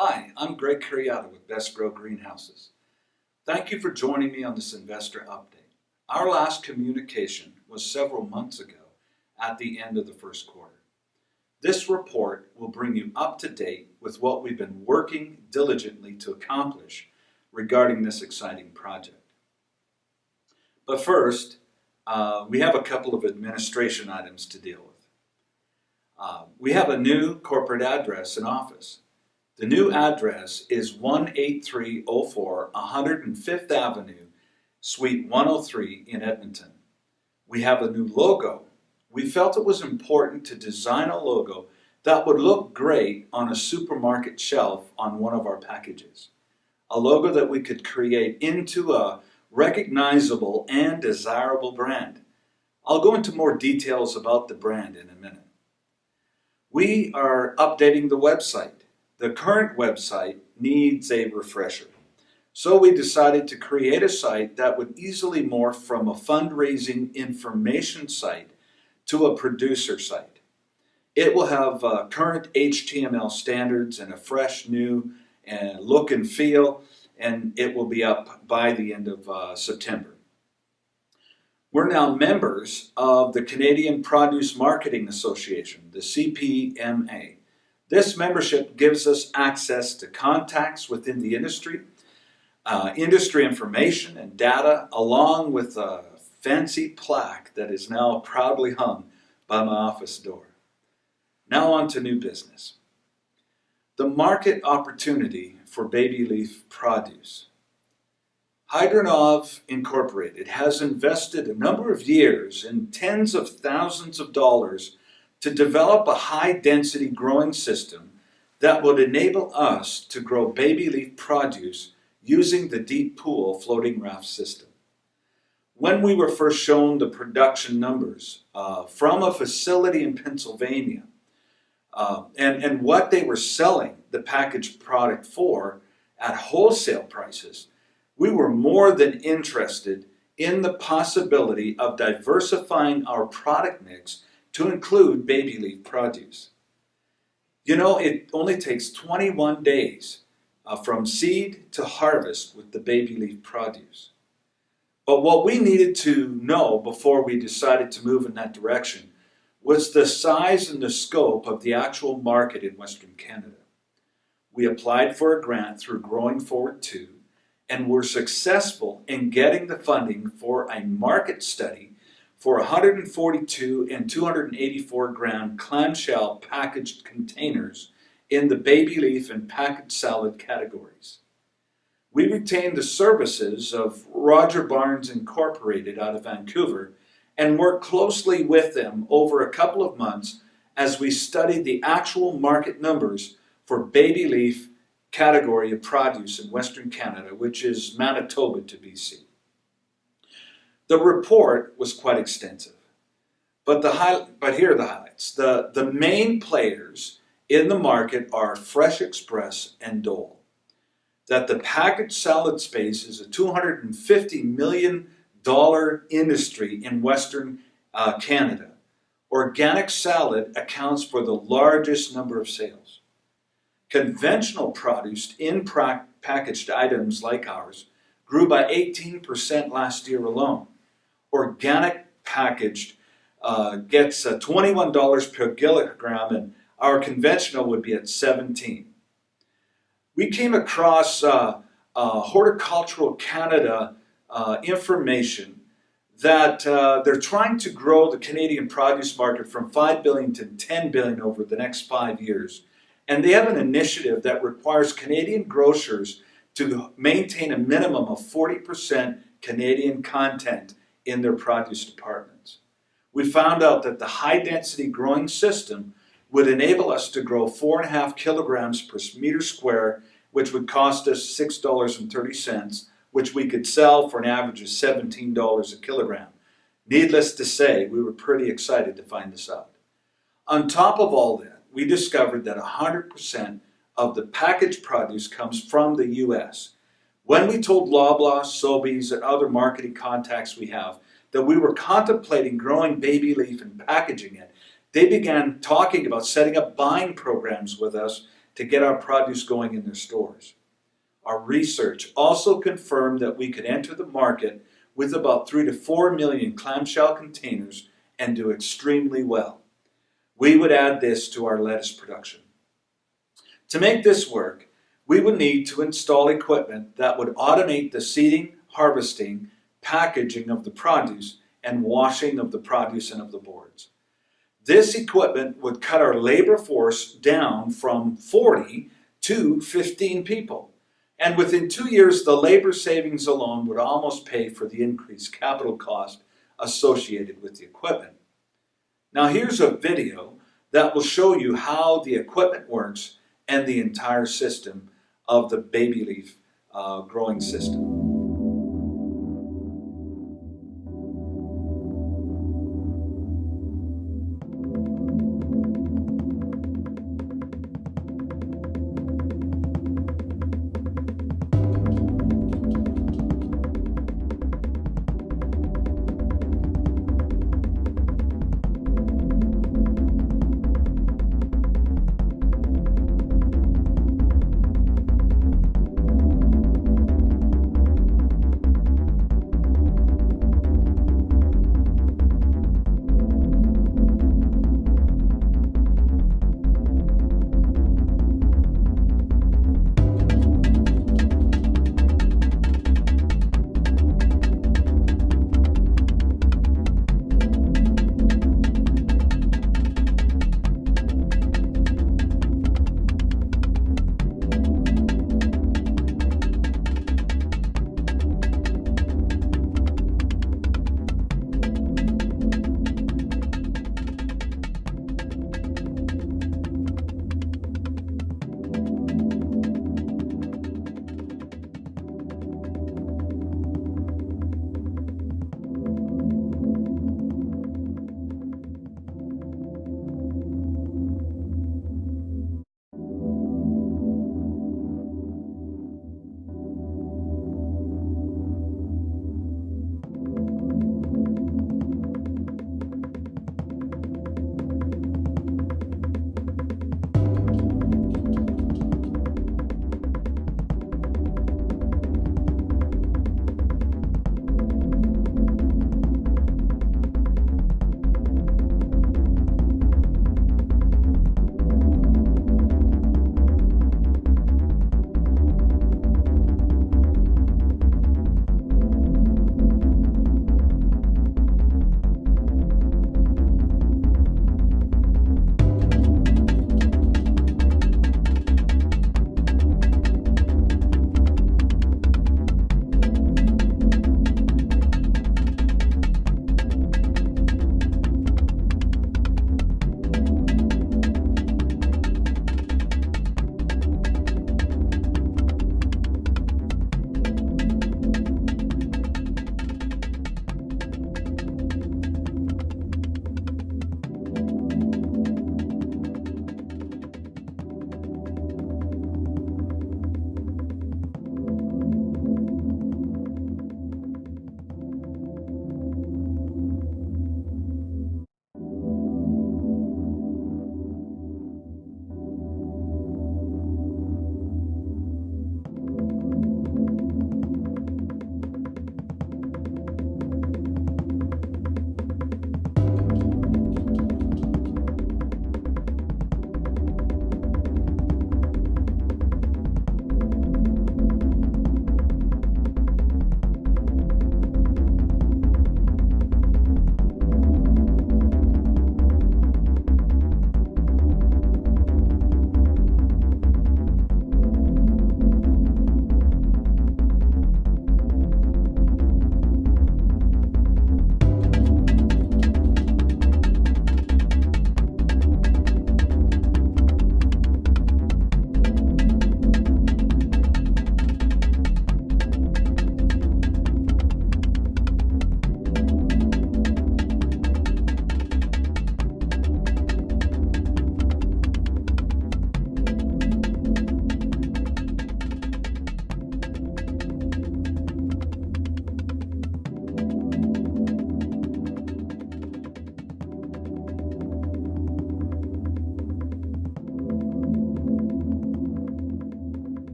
Hi, I'm Greg Kurjata with Bestgrow Greenhouses. Thank you for joining me on this investor update. Our last communication was several months ago at the end of the first quarter. This report will bring you up to date with what we've been working diligently to accomplish regarding this exciting project. But first, we have a couple of administration items to deal with. We have a new corporate address and office. The new address is 18304 105th Avenue, Suite 103 in Edmonton. We have a new logo. We felt it was important to design a logo that would look great on a supermarket shelf on one of our packages. A logo that we could create into a recognizable and desirable brand. I'll go into more details about the brand in a minute. We are updating the website. The current website needs a refresher. So we decided to create a site that would easily morph from a fundraising information site to a producer site. It will have current HTML standards and a fresh new look and feel, and it will be up by the end of September. We're now members of the Canadian Produce Marketing Association, the CPMA. This membership gives us access to contacts within the industry, industry information and data, along with a fancy plaque that is now proudly hung by my office door. Now on to new business. The market opportunity for baby leaf produce. Hydronov Incorporated has invested a number of years and tens of thousands of dollars to develop a high-density growing system that would enable us to grow baby leaf produce using the deep pool floating raft system. When we were first shown the production numbers from a facility in Pennsylvania and what they were selling the packaged product for at wholesale prices, we were more than interested in the possibility of diversifying our product mix to include baby leaf produce. You know, it only takes 21 days from seed to harvest with the baby leaf produce. But what we needed to know before we decided to move in that direction was the size and the scope of the actual market in Western Canada. We applied for a grant through Growing Forward 2 and were successful in getting the funding for a market study for 142 and 284 gram clamshell packaged containers in the baby leaf and packaged salad categories. We retained the services of Roger Barnes Incorporated out of Vancouver and worked closely with them over a couple of months as we studied the actual market numbers for baby leaf category of produce in Western Canada, which is Manitoba to BC. The report was quite extensive, but here are the highlights. The main players in the market are Fresh Express and Dole. That the packaged salad space is a $250 million industry in Western Canada. Organic salad accounts for the largest number of sales. Conventional produce in packaged items like ours grew by 18% last year alone. Organic packaged gets $21 per kilogram, and our conventional would be at $17. We came across Horticultural Canada information that they're trying to grow the Canadian produce market from $5 billion to $10 billion over the next 5 years. And they have an initiative that requires Canadian grocers to maintain a minimum of 40% Canadian content in their produce departments. We found out that the high-density growing system would enable us to grow 4.5 kilograms per meter square, which would cost us $6.30, which we could sell for an average of $17 a kilogram. Needless to say, we were pretty excited to find this out. On top of all that, we discovered that 100% of the packaged produce comes from the U.S. When we told Loblaw, Sobeys, and other marketing contacts we have that we were contemplating growing baby leaf and packaging it, they began talking about setting up buying programs with us to get our produce going in their stores. Our research also confirmed that we could enter the market with about 3 to 4 million clamshell containers and do extremely well. We would add this to our lettuce production. To make this work, we would need to install equipment that would automate the seeding, harvesting, packaging of the produce, and washing of the produce and of the boards. This equipment would cut our labor force down from 40 to 15 people. And within 2 years, the labor savings alone would almost pay for the increased capital cost associated with the equipment. Now here's a video that will show you how the equipment works and the entire system of the baby leaf growing system.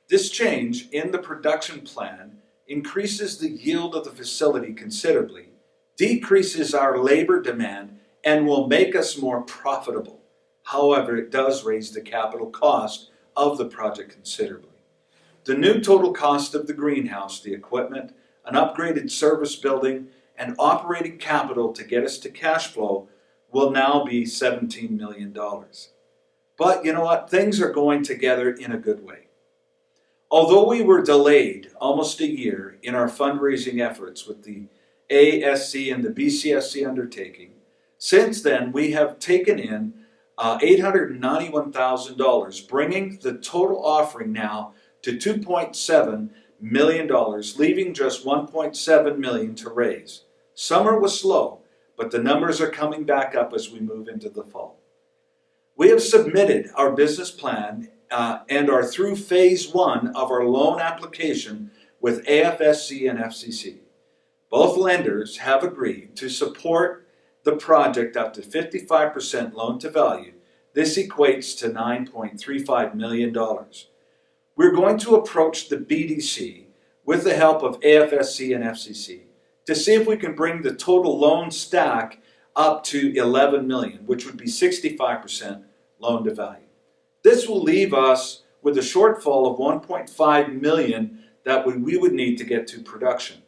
This change in the production plan increases the yield of the facility considerably, decreases our labor demand, and will make us more profitable. However, it does raise the capital cost of the project considerably. The new total cost of the greenhouse, the equipment, an upgraded service building, and operating capital to get us to cash flow will now be $17 million. But you know what? Things are going together in a good way. Although we were delayed almost a year in our fundraising efforts with the ASC and the BCSC undertaking, since then we have taken in $891,000, bringing the total offering now to $2.7 million, leaving just $1.7 million to raise. Summer was slow, but the numbers are coming back up as we move into the fall. We have submitted our business plan and are through phase 1 of our loan application with AFSC and FCC. Both lenders have agreed to support the project up to 55% loan to value. This equates to $9.35 million. We're going to approach the BDC with the help of AFSC and FCC to see if we can bring the total loan stack up to $11 million, which would be 65% loan to value. This will leave us with a shortfall of $1.5 million that we would need to get to production.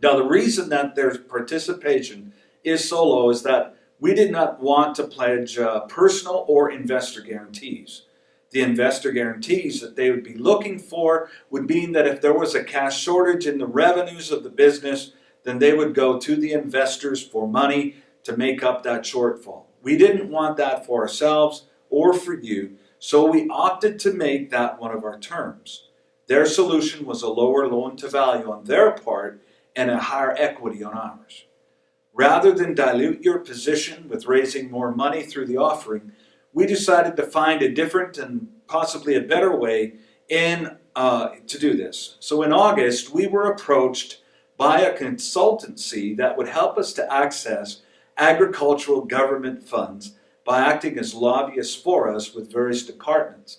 Now, the reason that their participation is so low is that we did not want to pledge personal or investor guarantees. The investor guarantees that they would be looking for would mean that if there was a cash shortage in the revenues of the business, then they would go to the investors for money to make up that shortfall. We didn't want that for ourselves or for you, so we opted to make that one of our terms. Their solution was a lower loan to value on their part and a higher equity on ours. Rather than dilute your position with raising more money through the offering, we decided to find a different and possibly a better way to do this. So in August, we were approached by a consultancy that would help us to access agricultural government funds by acting as lobbyists for us with various departments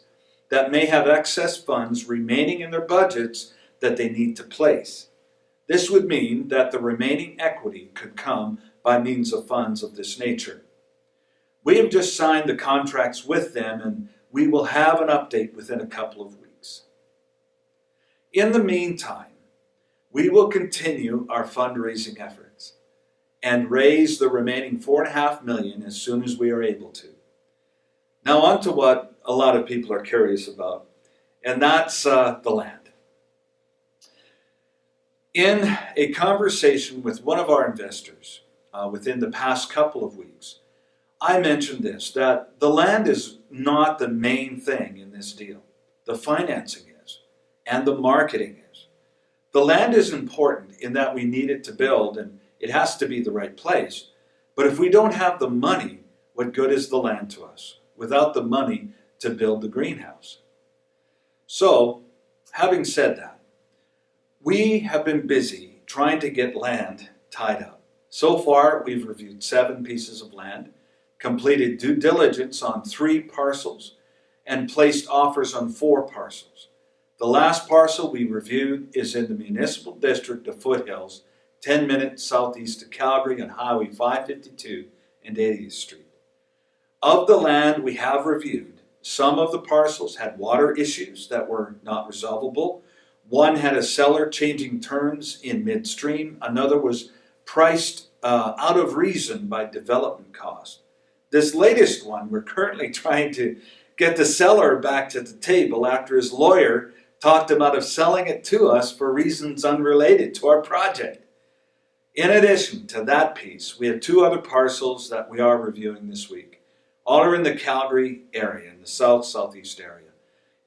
that may have excess funds remaining in their budgets that they need to place. This would mean that the remaining equity could come by means of funds of this nature. We have just signed the contracts with them, and we will have an update within a couple of weeks. In the meantime, we will continue our fundraising efforts and raise the remaining $4.5 million as soon as we are able to. Now on to what a lot of people are curious about, and that's the land. In a conversation with one of our investors within the past couple of weeks, I mentioned this, that the land is not the main thing in this deal. The financing is, and the marketing is. The land is important in that we need it to build, and it has to be the right place. But if we don't have the money, what good is the land to us without the money to build the greenhouse? So, having said that, we have been busy trying to get land tied up. So far, we've reviewed 7 pieces of land, completed due diligence on 3 parcels, and placed offers on 4 parcels. The last parcel we reviewed is in the municipal district of Foothills, 10 minutes southeast of Calgary on Highway 552 and 80th Street. Of the land we have reviewed, some of the parcels had water issues that were not resolvable. One had a seller changing terms in midstream. Another was priced out of reason by development cost. This latest one, we're currently trying to get the seller back to the table after his lawyer talked him out of selling it to us for reasons unrelated to our project. In addition to that piece, we have 2 other parcels that we are reviewing this week. All are in the Calgary area, in the southeast area.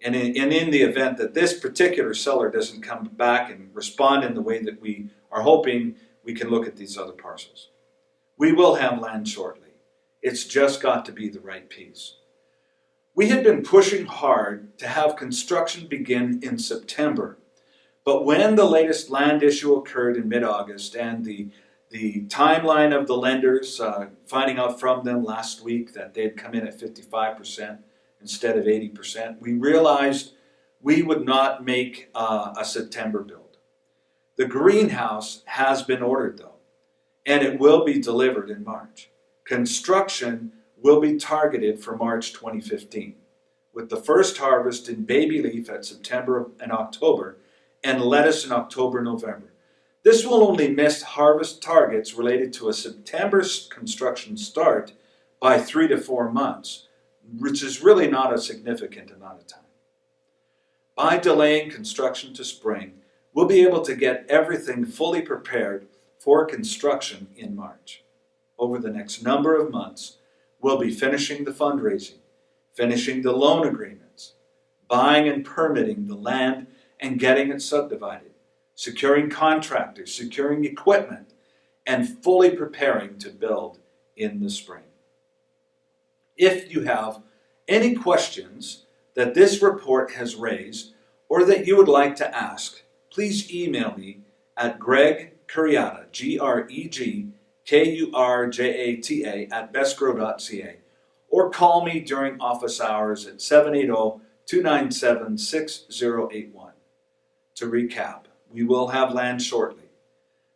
And in the event that this particular seller doesn't come back and respond in the way that we are hoping, we can look at these other parcels. We will have land shortly. It's just got to be the right piece. We had been pushing hard to have construction begin in September. But when the latest land issue occurred in mid-August and the timeline of the lenders, finding out from them last week that they'd come in at 55% instead of 80%, we realized we would not make a September build. The greenhouse has been ordered though, and it will be delivered in March. Construction will be targeted for March 2015, with the first harvest in baby leaf at September and October, and lettuce in October, November. This will only miss harvest targets related to a September construction start by 3 to 4 months, which is really not a significant amount of time. By delaying construction to spring, we'll be able to get everything fully prepared for construction in March. Over the next number of months, we'll be finishing the fundraising, finishing the loan agreements, buying and permitting the land and getting it subdivided, securing contractors, securing equipment, and fully preparing to build in the spring. If you have any questions that this report has raised or that you would like to ask, please email me at Kurjata, GregKurjata at bestgrow.ca, or call me during office hours at 780-297-6081. To recap, we will have land shortly.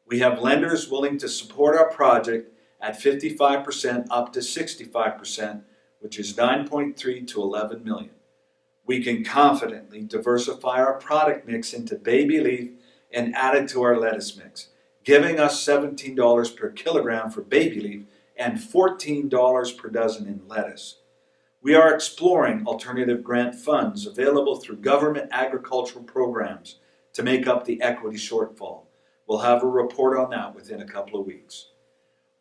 We have lenders willing to support our project at 55% up to 65%, which is 9.3 to 11 million. We can confidently diversify our product mix into baby leaf and add it to our lettuce mix, giving us $17 per kilogram for baby leaf and $14 per dozen in lettuce. We are exploring alternative grant funds available through government agricultural programs to make up the equity shortfall. We'll have a report on that within a couple of weeks.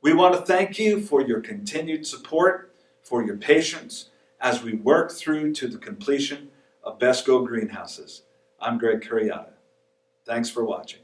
We want to thank you for your continued support, for your patience, as we work through to the completion of Bestgrow greenhouses. I'm Greg Kurjata. Thanks for watching.